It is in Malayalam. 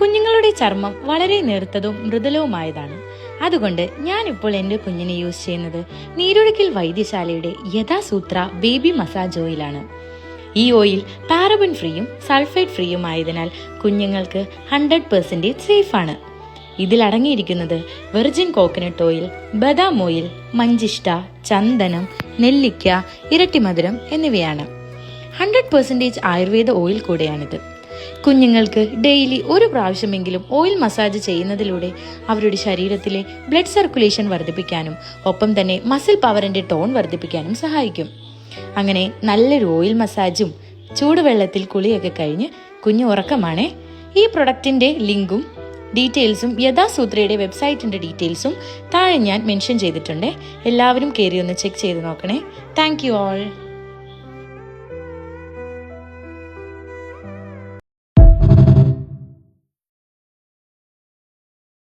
കുഞ്ഞുങ്ങളുടെ ചർമ്മം വളരെ നേർത്തതും മൃദുലവുമായതാണ്. അതുകൊണ്ട് ഞാനിപ്പോൾ എൻ്റെ കുഞ്ഞിനെ യൂസ് ചെയ്യുന്നത് നീരൊഴുക്കൽ വൈദ്യശാലയുടെ യഥാസൂത്ര ബേബി മസാജ് ഓയിലാണ്. ഈ ഓയിൽ പാരബൻ ഫ്രീയും സൾഫേറ്റ് ഫ്രീയും ആയതിനാൽ കുഞ്ഞുങ്ങൾക്ക് 100% സേഫാണ്. ഇതിലടങ്ങിയിരിക്കുന്നത് വെർജിൻ കോക്കനട്ട് ഓയിൽ, ബദാം ഓയിൽ, മഞ്ചിഷ്ട, ചന്ദനം, നെല്ലിക്ക, ഇരട്ടിമധുരം എന്നിവയാണ്. 100% ആയുർവേദ ഓയിൽ കൂടെയാണിത്. കുഞ്ഞുങ്ങൾക്ക് ഡെയിലി ഒരു പ്രാവശ്യമെങ്കിലും ഓയിൽ മസാജ് ചെയ്യുന്നതിലൂടെ അവരുടെ ശരീരത്തിലെ ബ്ലഡ് സർക്കുലേഷൻ വർദ്ധിപ്പിക്കാനും ഒപ്പം തന്നെ മസിൽ പവറിന്റെ ടോൺ വർദ്ധിപ്പിക്കാനും സഹായിക്കും. അങ്ങനെ നല്ലൊരു ഓയിൽ മസാജും ചൂടുവെള്ളത്തിൽ കുളിയൊക്കെ കഴിഞ്ഞ് കുഞ്ഞു ഉറക്കമാണേ. ഈ പ്രൊഡക്റ്റിന്റെ ലിങ്കും ഡീറ്റെയിൽസും യഥാസൂത്രയുടെ വെബ്സൈറ്റിന്റെ ഡീറ്റെയിൽസും താഴെ ഞാൻ മെൻഷൻ ചെയ്തിട്ടുണ്ട്. എല്ലാവരും കയറി ഒന്ന് ചെക്ക് ചെയ്ത് നോക്കണേ. Thank you all.